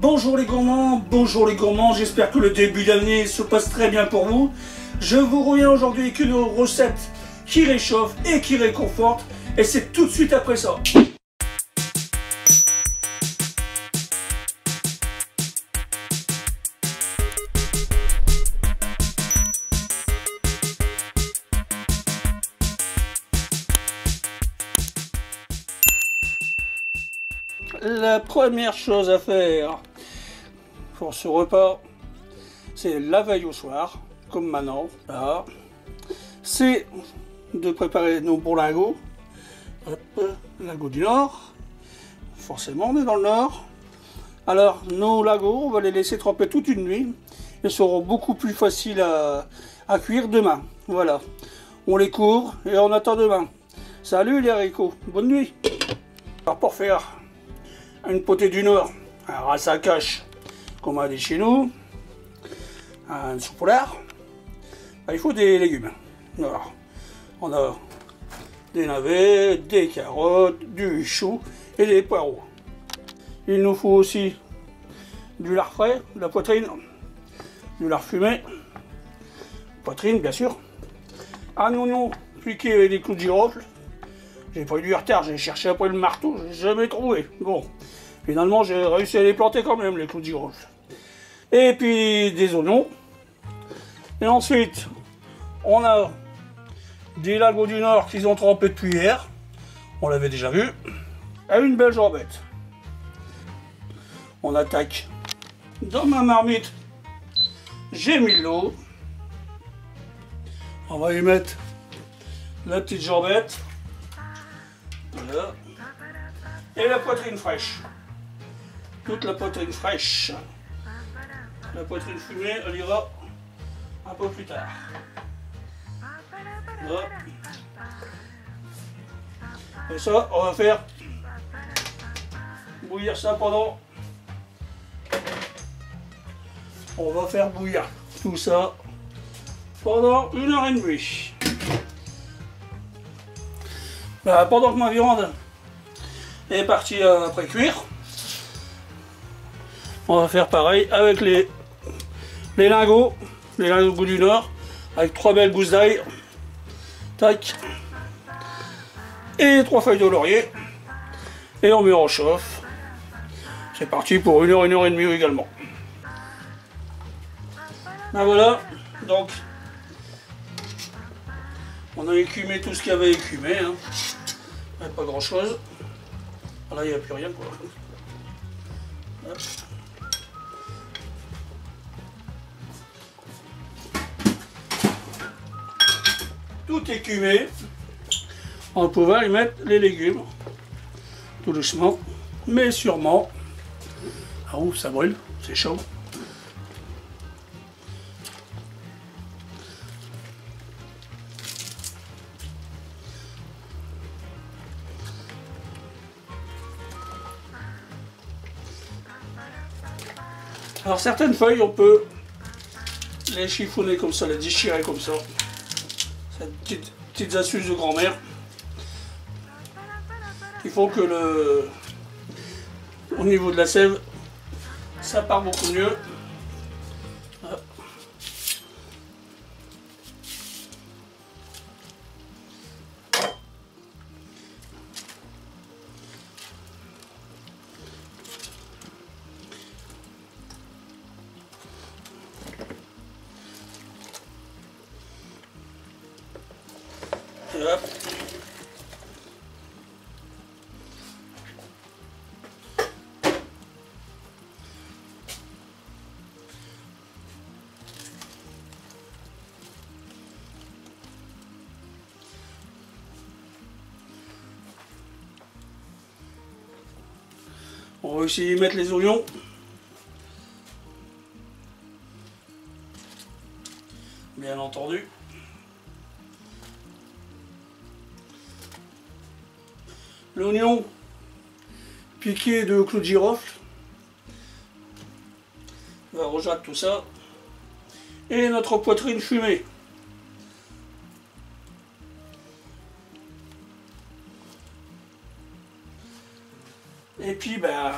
Bonjour les gourmands, j'espère que le début d'année se passe très bien pour vous. Je vous reviens aujourd'hui avec une recette qui réchauffe et qui réconforte, et c'est tout de suite après ça. La première chose à faire pour ce repas, c'est la veille au soir, comme maintenant, là, c'est de préparer nos bons lingots. Hop, lingots du Nord, forcément on est dans le Nord. Alors nos lingots, on va les laisser tremper toute une nuit, ils seront beaucoup plus faciles à cuire demain. Voilà, on les couvre et on attend demain. Salut les haricots, bonne nuit. Alors pour faire une potée du Nord, un ras à cache, comme on a dit chez nous, un sous-poulard, il faut des légumes. Alors, on a des navets, des carottes, du chou et des poireaux. Il nous faut aussi du lard frais, de la poitrine, du lard fumé, poitrine bien sûr, un oignon piqué avec des clous de girofle. J'ai pas eu du retard, j'ai cherché après le marteau, j'ai jamais trouvé. Bon, finalement j'ai réussi à les planter quand même, les clous de girofle. Et puis des oignons. Et ensuite, on a des lingots du Nord qu'ils ont trempés depuis hier. On l'avait déjà vu. Et une belle jambette. On attaque. Dans ma marmite, j'ai mis de l'eau. On va y mettre la petite jambette. Voilà. Et la poitrine fraîche. Toute la poitrine fraîche. La poitrine fumée, elle ira un peu plus tard. Voilà. Et ça, on va faire bouillir ça pendant... On va faire bouillir tout ça pendant 1h30. Voilà, pendant que ma viande est partie après cuire, on va faire pareil avec les lingots du Nord, avec 3 belles gousses d'ail, tac, et 3 feuilles de laurier, et on met en chauffe. C'est parti pour 1h30 également. Ben voilà, donc on a écumé tout ce qu'il y avait écumé, hein. Pas grand chose. Là il n'y a plus rien quoi. Hop. Tout écumé. On va pouvoir y mettre les légumes. Tout doucement, mais sûrement. Ah ouf, ça brûle, c'est chaud. Alors certaines feuilles, on peut les chiffonner comme ça, les déchirer comme ça. C'est une petite astuce de grand-mère. Il faut que au niveau de la sève, ça part beaucoup mieux. Hop. Et hop. On va aussi y mettre les oignons. Bien entendu. L'oignon piqué de clous de girofle. On va rejoindre tout ça. Et notre poitrine fumée. Et puis, ben,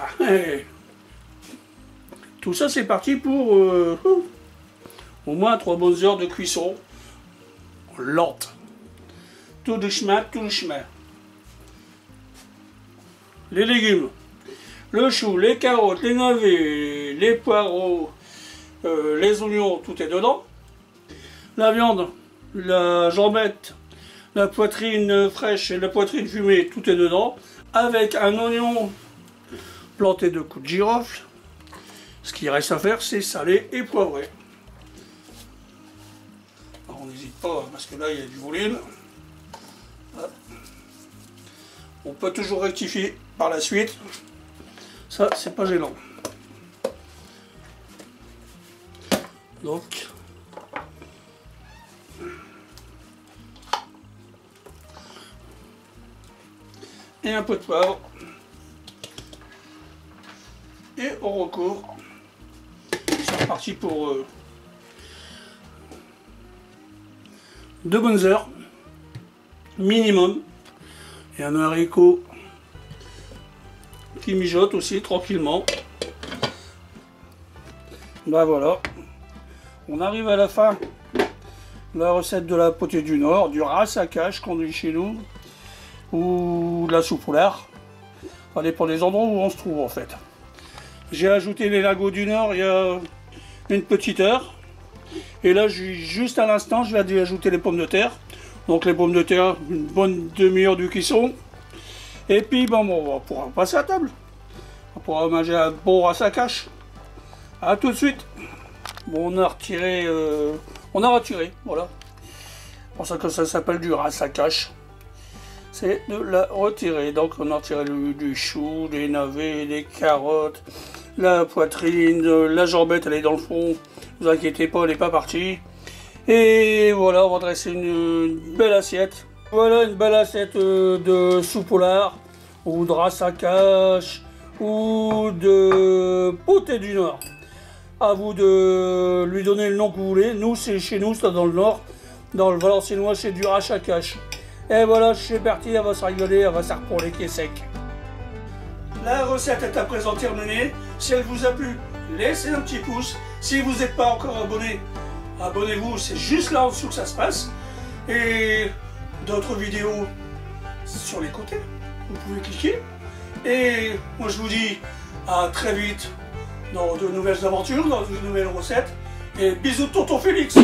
Tout ça c'est parti pour au moins 3 bonnes heures de cuisson lente. Tout doucement, tout doucement. Les légumes, le chou, les carottes, les navets, les poireaux, les oignons, tout est dedans. La viande, la jambette, la poitrine fraîche et la poitrine fumée, tout est dedans. Avec un oignon planté de coups de girofle. Ce qu'il reste à faire, c'est saler et poivrer. Alors, on n'hésite pas, parce que là, il y a du volume. Hop. On peut toujours rectifier par la suite. Ça, c'est pas gênant. Donc, et un peu de poivre. Et on recouvre. C'est reparti pour 2 bonnes heures minimum. Et un haricot qui mijote aussi tranquillement. Ben voilà, on arrive à la fin. La recette de la potée du Nord, du ras à cache qu'on dit chez nous, ou de la soupe au lard. Ça dépend des endroits où on se trouve en fait. J'ai ajouté les lingots du Nord il y a une petite heure. Et là, juste à l'instant, je vais ajouter les pommes de terre. Donc les pommes de terre, une bonne demi-heure de cuisson. Et puis, bon, on va pouvoir passer à table. On pourra manger un bon ras à cache. A tout de suite. Bon, on a retiré, voilà. C'est pour ça que ça s'appelle du ras à cache. C'est de la retirer. Donc on a retiré du chou, des navets, des carottes, la poitrine, la jambette, elle est dans le fond. Ne vous inquiétez pas, elle n'est pas partie. Et voilà, on va dresser une belle assiette. Voilà une belle assiette de soupe au lard, ou de ras à cache, ou de potée du Nord. À vous de lui donner le nom que vous voulez. Nous, c'est chez nous, c'est dans le Nord. Dans le Valenciennois, c'est du ras à cache. Et voilà, c'est parti, elle va se rigoler, elle va se reprendre qui est sec. La recette est à présent terminée. Si elle vous a plu, laissez un petit pouce. Si vous n'êtes pas encore abonné, abonnez-vous, c'est juste là en dessous que ça se passe. Et d'autres vidéos sur les côtés, vous pouvez cliquer. Et moi je vous dis à très vite dans de nouvelles aventures, dans de nouvelles recettes. Et bisous de tonton Félix.